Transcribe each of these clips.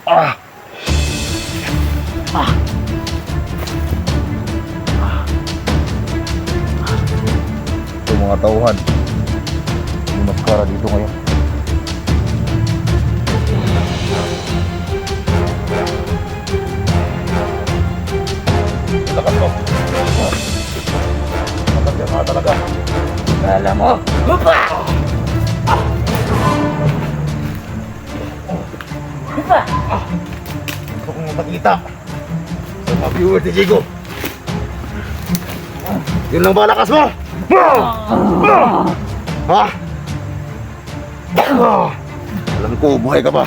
Ah! Ah! Ito mga tauhan. May maskara dito ngayon. Lakas mo. Matagyan ka talaga. Kala mo. Hupa! Hupa! Gusto kong makita sa mga viewers ni Jigo. Yun lang ba lakas mo? Ha? Alam ko, buhay ka pa.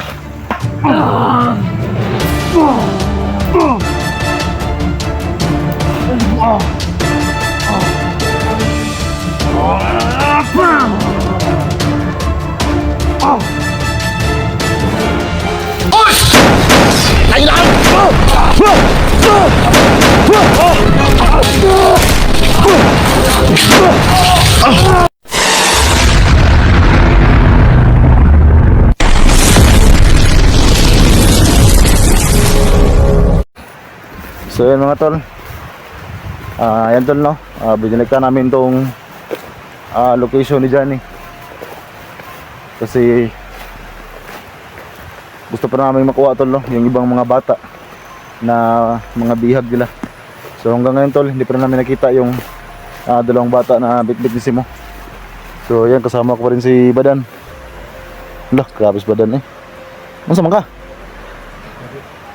Kailangan! So yun mga tol, yan tol no, binalik namin tong location ni Johnny kasi gusto pa namin makuha tol no, yung ibang mga bata na mga bihag nila. So hanggang ngayon tol, hindi pa namin nakita yung dalawang bata na bitbit ni Simo. So yan, kasama ko pa rin si Badan. Lah, grabe si Badan eh. Ano sama ka?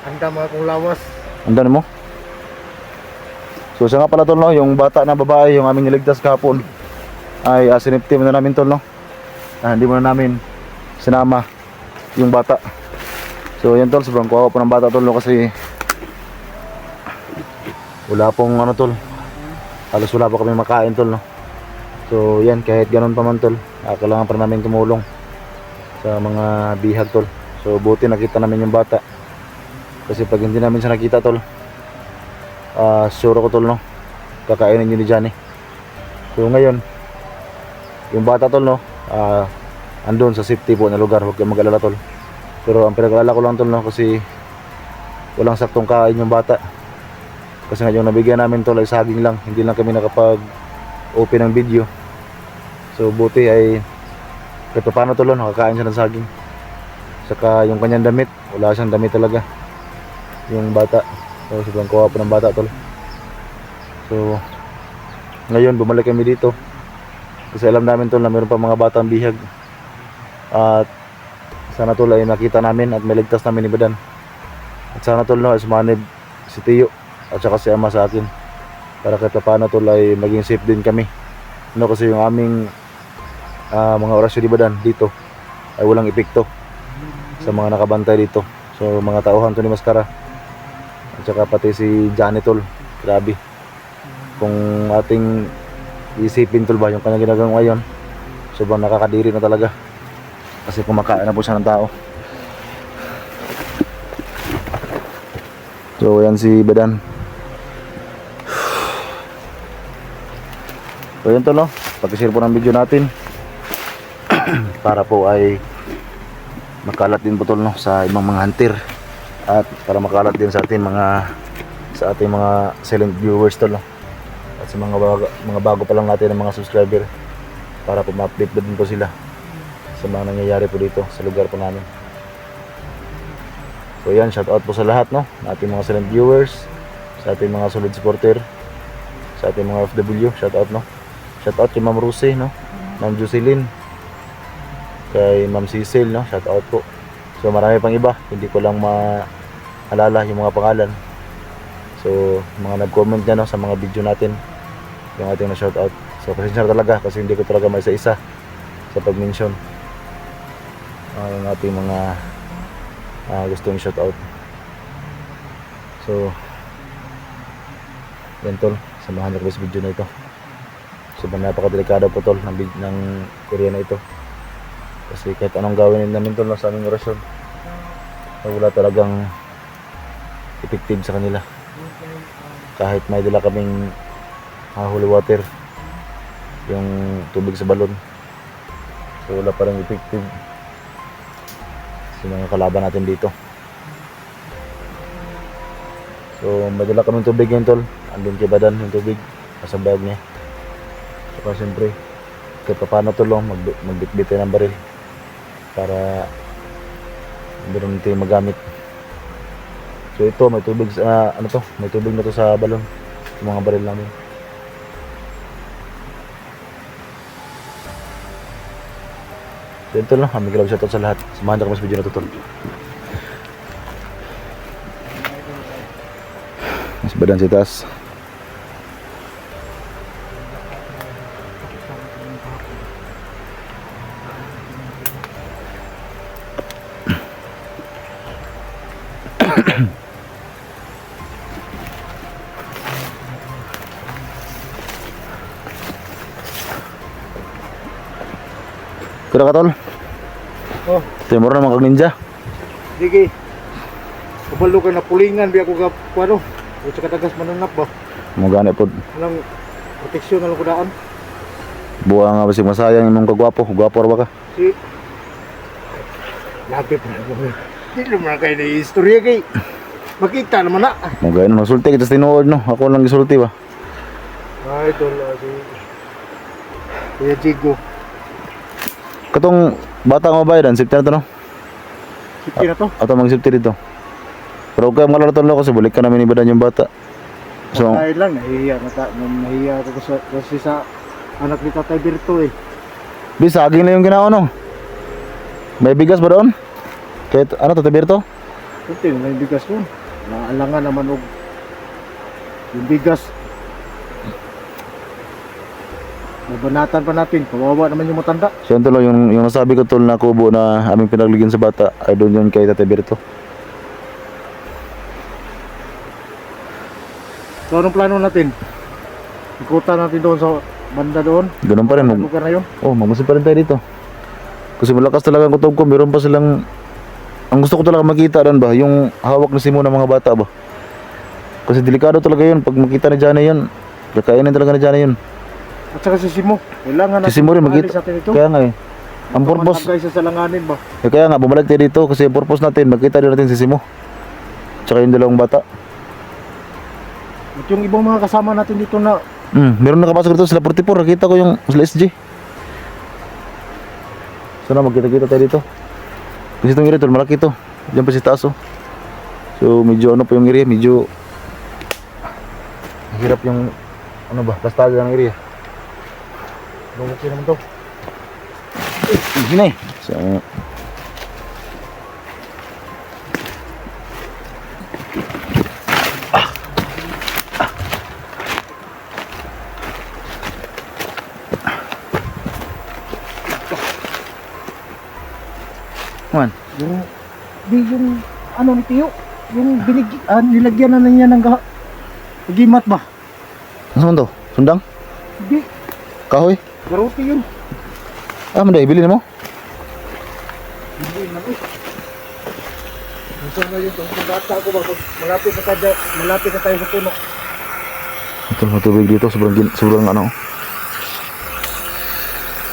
Handa mga kong lawas. Andan mo? So siya nga pala tol no, yung bata na babae, yung aming niligtas kahapon ay siniptim na namin tol no. Hindi mo na namin sinama yung bata. So yan tol, sobrang kuwawa po ng bata tol no, kasi wala pong ano tol, halos wala pa kami makain tol no. So yan, kahit ganun pa man tol, kailangan pa namin tumulong sa mga bihag tol. So buti nakita namin yung bata, kasi pag hindi namin siya nakita tol, sure ako tol no, kakainin yun ni Johnny. So ngayon, yung bata tol no, andun sa safety po na lugar, huwag kayong mag-alala tol. Pero ang pinag-alala ko lang tol no, kasi walang saktong kain yung bata. Kasi nga yung nabigyan namin tol ay saging lang, hindi lang kami nakapag-open ng video. So buti ay kahit paano tol, nakakain siya ng saging. Saka yung kanyang damit, wala siyang damit talaga yung bata. So sobrang kuha po ng bata tol. So ngayon bumalik kami dito kasi alam namin tol na meron pa mga batang bihag. At sana tol ay nakita namin at may ligtas namin ni Badan. At sana tol no, ay sumanib si Tiyo at saka si Ama sa akin, para kahit paano tol ay maging safe din kami no, kasi yung aming mga orasyon ni Badan dito ay walang epekto sa mga nakabantay dito. So mga tauhan to ni Maskara at saka pati si Johnny tol, grabe kung ating isipin tol ba yung kanyang ginagawa ngayon, sobrang nakakadiri na talaga kasi kumakain na po siya ng tao. So yan si Badan. So yan tol no, pag-share po ng video natin para po ay makalat din po tol no sa ibang mga hunter, at para makalat din sa ating mga silent viewers tol no, at sa mga bago pa lang natin ng mga subscriber, para po ma-update din po sila sa mga nangyayari po dito sa lugar po namin. So yan, shout out po sa lahat no, ating mga silent viewers, sa ating mga solid supporter, sa ating mga FW, shout out no. Shout out kay Ma'am Rose no, Ma'am Jocelyn, kay Ma'am Cecil no, shout out po. So marami pang iba, hindi ko lang maalala yung mga pangalan. So mga nag-comment niya no sa mga video natin, yung ating na shout out. So pasensya talaga kasi hindi ko talaga may isa-isa sa pag-mention yung ating mga gustong shout out. So yan tol, samahan niyo ko sa video na ito. Sobrang napakadelikado po tol ng Korea na ito, kasi kahit anong gawin namin tol sa aming orasyon ay wala talagang effective sa kanila. Kahit may dala kaming holy water, yung tubig sa balon, so wala pa rin effective sa mga kalaban natin dito. So madala kami ng tubig yun tol. Andun kay Badan yung tubig. Nasa bag niya. Saka siyempre, kahit pa paano tol, magbitbit tayo ng baril. Para meron tayo magamit. So ito, may tubig sa, ano to? May tubig na to sa balon. Yung mga baril namin. So ito lang, kami kilaw shoutout sa lahat. Samahan niyo kami sa video na to tol. Mas Badan sa taas. Kira ka tol? Oh, Timur na mga kag ninja. sige. Kabalo ka na pulingan biya ko ka ano. O sa katagas mananap ba? Mo gani pod. Nang proteksyon na lang ko daan. Buwa nga basig masayang imong kagwapo. Gwapo ra ba ka? Si Labi pa mo. Hindi naman kayo na istorya kay. Makita naman na. Mo gani sulti kita sa tinuod no. Ako lang gisulti ba. Ay, tol. Si Kuya Jigo. Katong bata nga mabayadan, safety na to no? Sipti na to. Ato mag safety dito. Pero kaya mga laro tol kasi balik ka namin ni Badan yung bata. So, Dahil lang, nahiya ako kasi sa anak ni Tatay Berto eh. bisa aging na yung ginao no. May bigas ba doon? Kahit ano to Berto? Kunti na yung bigas ko. Naalangan naman og yung bigas. Mabanatan pa natin, kawawa naman yung matanda. So yun tol, yung nasabi ko tol na kubo na aming pinagligyan sa bata ay doon yun kay Tatay Berto. So anong plano natin? Ikutan natin doon sa banda doon. Ganun pa rin. Ang lugar na yun. Oh, mamusin pa rin tayo dito. Kasi malakas talaga ang kutob ko. Meron pa silang... Ang gusto ko talaga makita doon ba, yung hawak na simo ng mga bata ba. Kasi delikado talaga yun. Pag makita ni Johnny yun, kakainin talaga ni Johnny yun. At saka si Simo. Kailangan Si Simo rin makita. natin ito. Kaya nga eh. Ang purpose... Matagay sa salanganin ba? Kaya nga, bumalik tayo dito kasi ang purpose natin, makita din natin si Simo. Tsaka yung dalawang bata. At yung ibang mga kasama natin dito na Meron nakapasok dito sila 44. Nakita ko yung sila SG. Sana magkita-kita tayo dito. Kasi itong area tol, malaki ito. Diyan pa si taas oh. So medyo ano pa yung area, medyo hirap yung ano ba, plastaga ng area. lumaki naman to. Gini. So Man, Yung ano ni Tiyo, yung nilagyan na niya ng gimat ba? ano man to? Sundang? Hindi, Kahoy? garuti yun. Ah, manday, bilhin mo? Hindi na eh. Minsan na yun, kung bata ko ba, pag malapit na tayo sa puno. Ito mga tubig dito, sobrang ano.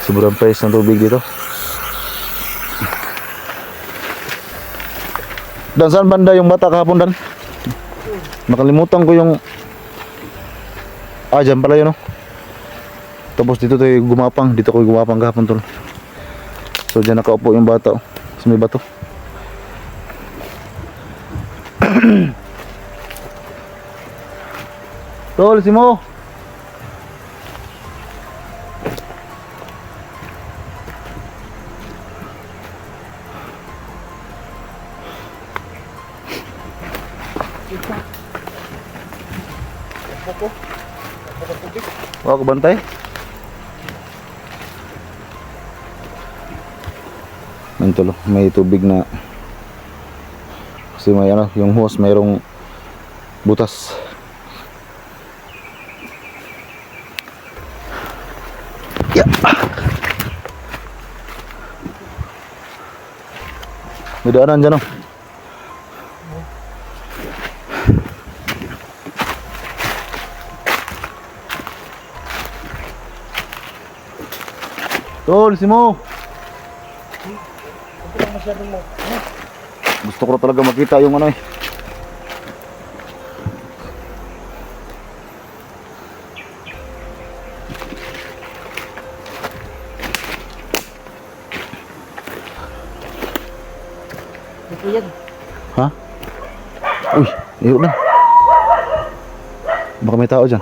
Sobrang price ng tubig dito. Dan, saan banda yung bata kahapon Dan? Nakalimutan ko yung... Ah, dyan pala yun oh. Tapos dito tayo gumapang. Dito ko gumapang kahapon tol. So dyan nakaupo yung bata oh. Sa may bato. Tol, si Mo. Wah, aku bantai. Ito lo, may tubig na. Kasi may ano, yung hose mayroong butas. Ya. May daanan dyan oh. Tol, si Mo. Gusto ko talaga makita yung ano eh. Ha? Uy, iyo na. Baka may tao dyan.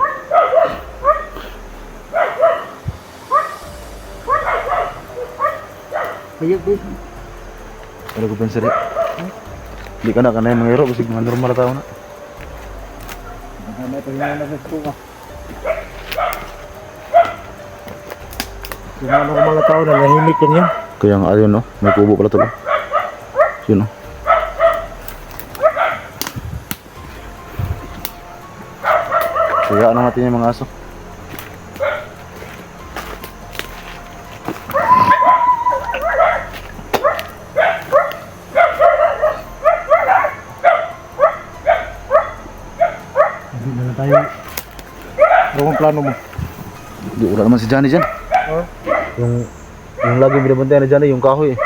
Ayun, boy. Wala ko pensari. Hindi ka na kanay mga hero. Kasi mga normal na tao na. Ano ito yung nasa ka. Yung mga normal na tao na nahimik yan yan. Kaya nga ayun no. May kubo pala tuloy. Yun no. Kaya na natin yung mga aso. Hindi na tayo. Ano ang plano mo? Di, wala naman si Johnny dyan. Huh? Yung lagi binabantayan na Johnny, yung kahoy eh.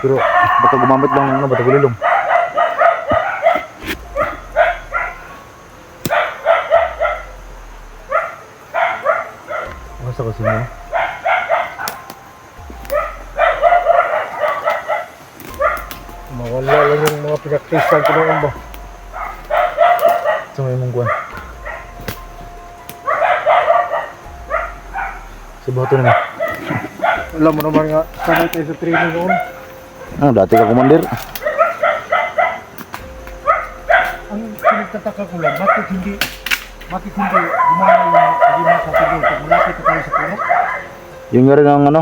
Pero baka gumamit lang ng ano, bata gulilong. Masa kasi mo? Mawala lang yung mga pinaktisan ko noon ba? Sa may mungguan. Sa bato naman. Alam mo naman nga, sanay tayo sa training noon. Ah, dati ka commander. Ang pinagtataka ko lang, bakit hindi gumana yung pagiging sa tigil pag malapit na tayo sa puno? Yung nga rin ang ano,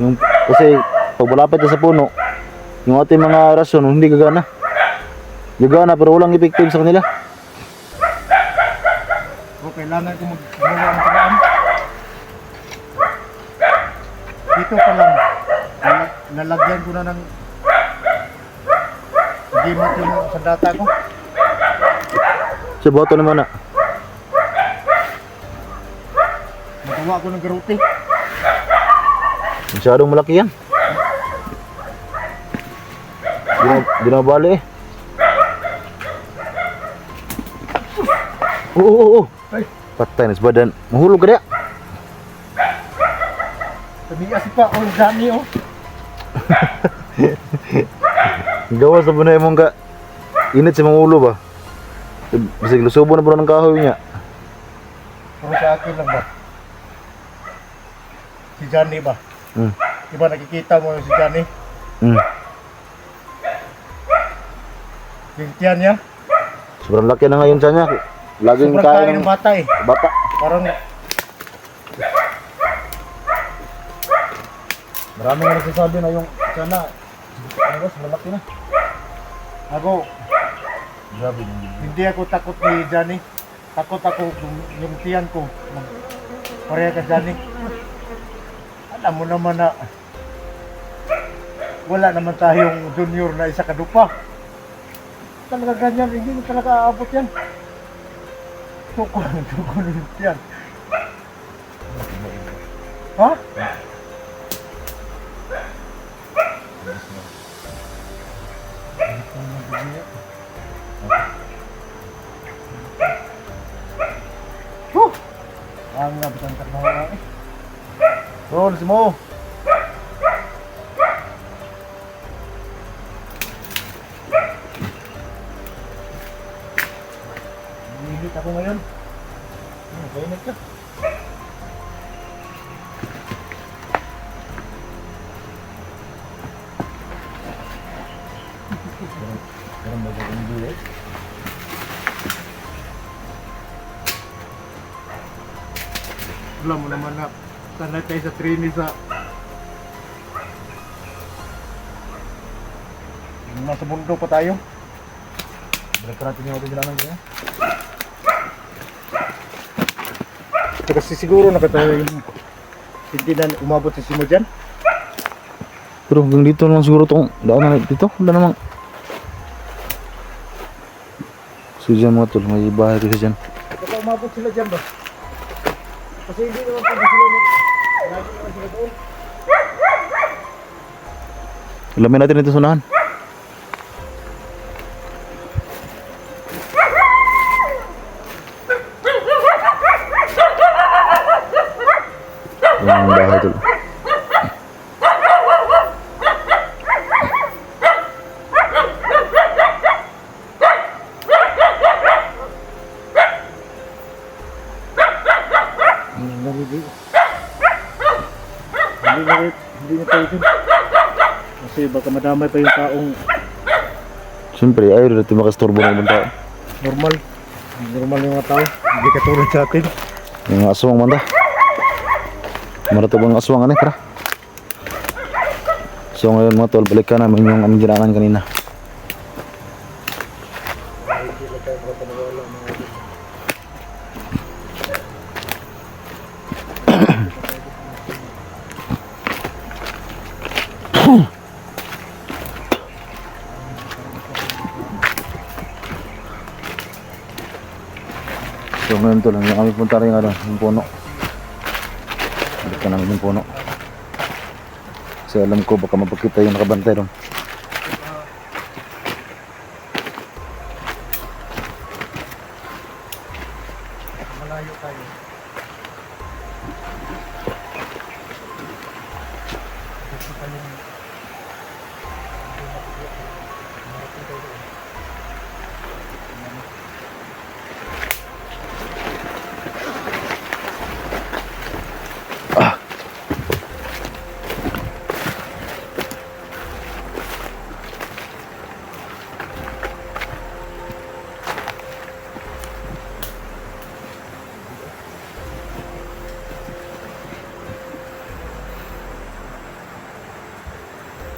yung, kasi pag malapit na sa puno, yung ating mga rasyon hindi gagana. Gagana pero walang effective sa kanila. O kailangan ko magawa ang paraan. Dito pa lang, lalagyan ko na ng gimat yung sandata ko. Sa bato naman na. Magawa ko ng garuti. Masyadong malaki yan. Di na mabali eh. Oo. Ay, Patay na sa badan. Mahulog ka na. tabias pa, oh, dami oh. Gawa sa bunay mong ka. Init sa mga ulo ba? Bisig lusubo na bro ng kahoy niya. Pero sa akin lang ba? Si Johnny ba? Diba nakikita mo si Johnny? Yung tiyan niya? Sobrang laki na ngayon sa niya. Laging Sobrang kain ng bata eh. bata. Parang Marami nga nagsasabi na yung sana. Ano ba? Malaki na. ako, Grabe. hindi ako takot ni Johnny. Takot ako yung tiyan ko. Pareha ka Johnny. Alam mo naman na wala naman tayong junior na isa kadupa. Talaga ganyan, hindi mo talaga aabot yan. Tuko yung tiyan. Ha? Ang nabitan ka na eh. Roll si Mo. Nihit ako ngayon. Kainit ka. Ganun ba yung gulay? Alam mo naman na sanay tayo sa training sa nasa bundok pa tayo. Balik ka natin yung ating bilangan dyan. Kasi siguro nakatayo yung hindi na umabot sa simo dyan. Pero hanggang dito naman siguro itong daan na dito. Wala namang. So dyan mga tol, may bahay kasi dyan. Baka umabot sila dyan ba? Kasi hindi naman pa sila lagi naman sila doon. Alamin natin ito sa unahan. Yung bahay tol. Hindi na tayo dun. Kasi baka madamay pa yung taong Siyempre, ayaw natin makastorbo ng ibang tao. normal. Normal yung mga tao. Hindi katulad sa atin. Yung mga aswang man da. Maratubang aswang ano, tara. So ngayon mga tol, balikan namin yung aming ginangan kanina. So ngayon tol, hindi kami punta rin yung puno. Balikan namin yung puno. Kasi alam ko baka mapagkita yung nakabantay doon. Malayo tayo.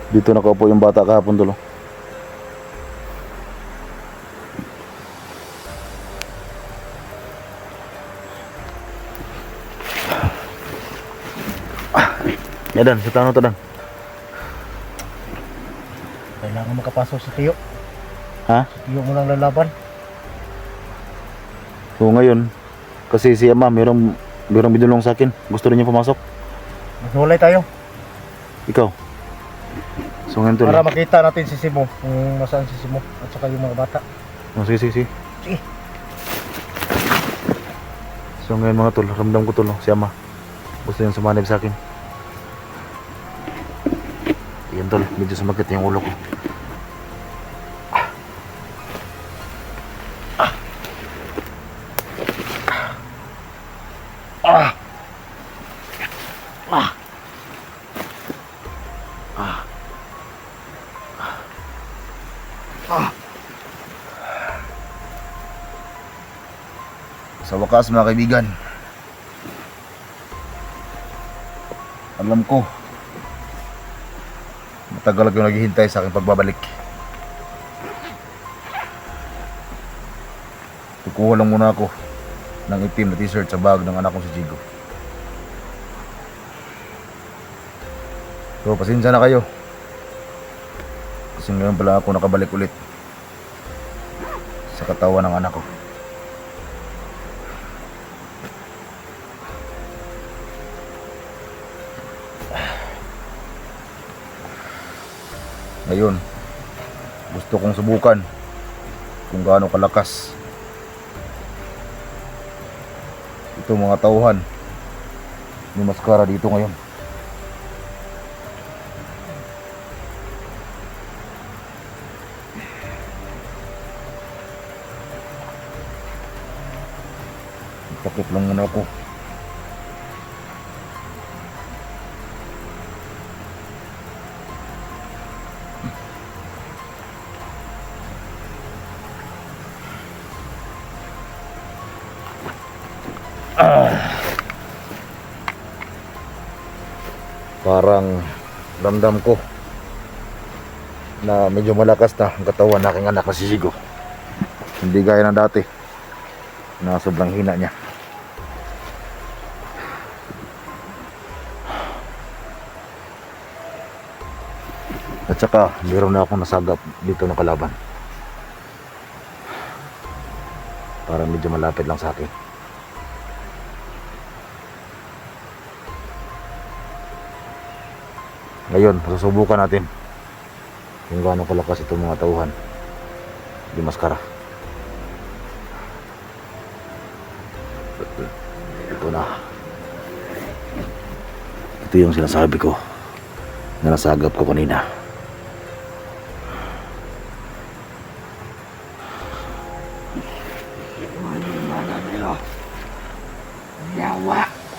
Dito nakaupo yung bata kahapon tol. Yadan, sa tanong to dan. Kailangan makapasok si Tiyo. Ha? Tiyo mo lang lalaban. So ngayon, kasi si Ama merong binulong sa akin. Gusto rin niya pumasok. Maghiwalay tayo. Ikaw. So ngayon tol. Para makita natin si Simo. Kung nasaan si Simo. At saka yung mga bata. Oh, sige, sige, sige. Sige. So ngayon mga tol, ramdam ko tol, si Ama. Gusto niyang sumanib sa akin. Yan tol, medyo sumakit yung ulo ko. Sa wakas mga kaibigan, alam ko matagal akong naghihintay sa aking pagbabalik. Kukuha lang muna ako ng itim na t-shirt sa bag ng anak kong si Jigo. So pasensya na kayo kasi ngayon pala ako nakabalik ulit sa katawan ng anak ko. Ngayon, gusto kong subukan kung gaano kalakas itong mga tauhan ni Maskara dito ngayon. Takot lang muna ako. Parang ramdam ko na medyo malakas na ang katawan ng aking anak na si Jigo. Hindi gaya ng dati na sobrang hina niya. At saka meron na akong nasagap dito ng kalaban. Parang medyo malapit lang sa akin. Ngayon, susubukan natin kung gaano kalakas itong mga tauhan di Maskara. Ito na. Ito yung sinasabi ko na nasagap ko kanina.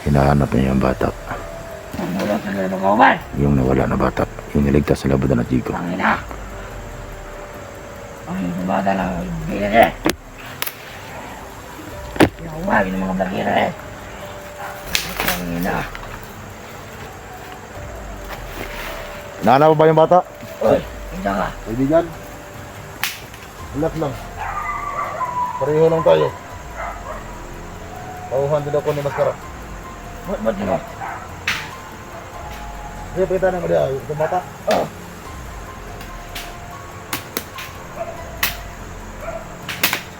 Hinahanap niya yung bata. Wala ka na nakawan. Yung nawala na bata, yung niligtas sa labadan at Jigo. Ang ina. Ang bata lang. Bila na. Pinawagin ng mga blagera eh. Ang ina. Nahanap mo ba yung bata? Uy, hindi ka. Kaibigan? Anak lang. Pareho lang tayo. Tauhan din ako ni Maskara. Ba't di ba? Sige, pakita na mo diya. Yung bata. Oh.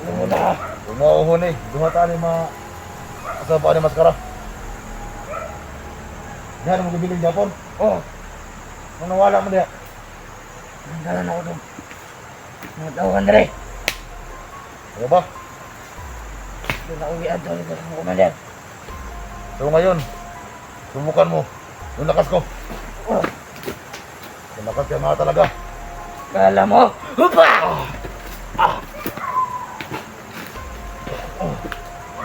Wala. Umuuhon eh. Dumata ni mga kasama ni Maskara. Diyan mo gibiling Japon. Oh. Nung nawala mo diya. Nandalan ako doon. Natawagan na rin. Ano ba? Doon ako i-adol ko sa kumander. So ngayon, subukan mo. Yung lakas ko. Oh. Yung lakas ka mga talaga. Kala mo? Hupa!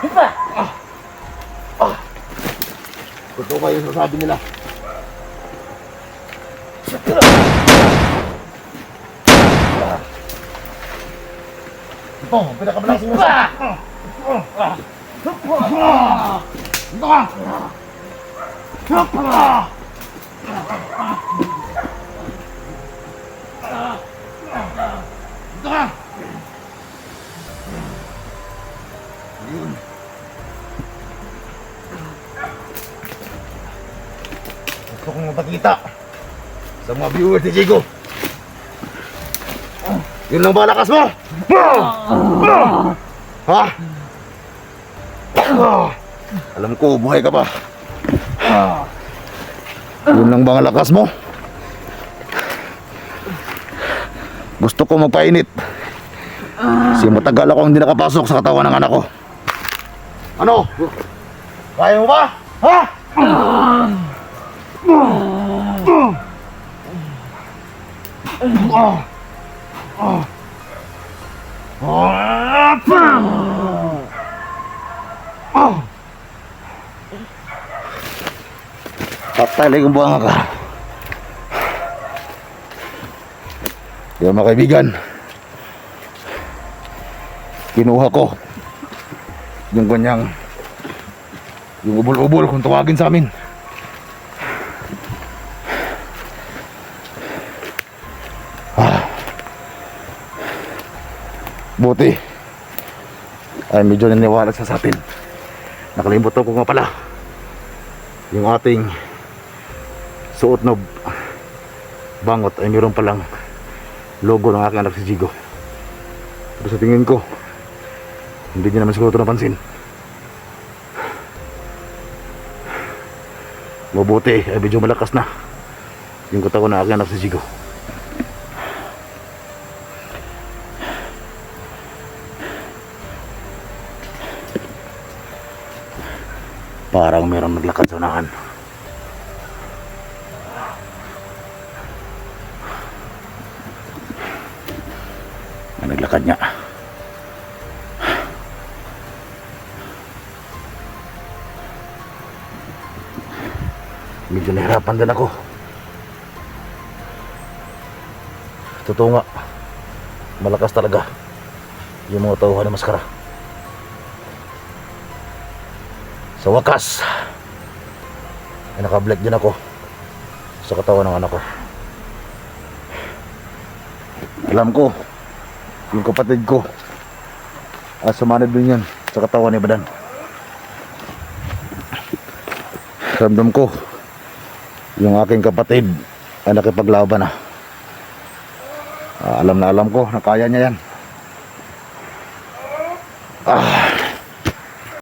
Hupa! Totoo kayo yung sasabi nila. Ito, pinakamalasing mo. Hupa! Ito ka! Ito ka! Yun. Gusto kong mapakita sa mga viewers ni Jigo. Yun lang ba lakas mo? Ha? Alam ko, buhay ka pa. Yun lang ba ang lakas mo? Gusto ko magpainit. Kasi matagal ako hindi nakapasok sa katawan ng anak ko. Ano? Kaya mo ba? Ha? Patay lang yung buwanga ka. Yan mga kaibigan, kinuha ko yung kanyang yung ubol-ubol kung tawagin sa amin. Buti ay medyo naniwala sa atin. Nakalimot ko nga pala yung ating suot na bangot ay mayroon palang logo ng aking anak si Jigo. Pero sa tingin ko hindi niya naman siguro ito napansin. Mabuti ay medyo malakas na yung katawan ng aking anak si Jigo. Parang meron naglakad sa unahan. Ang naglakad niya. Medyo nahirapan din ako. Totoo nga, malakas talaga yung mga tauhan ng Maskara. Sa wakas ay naka-black din ako sa katawan ng anak ko. Alam ko yung kapatid ko sumanib din yan sa katawan ni Badan. Ramdam ko yung aking kapatid ay nakipaglaban na. Alam na alam ko na kaya niya yan.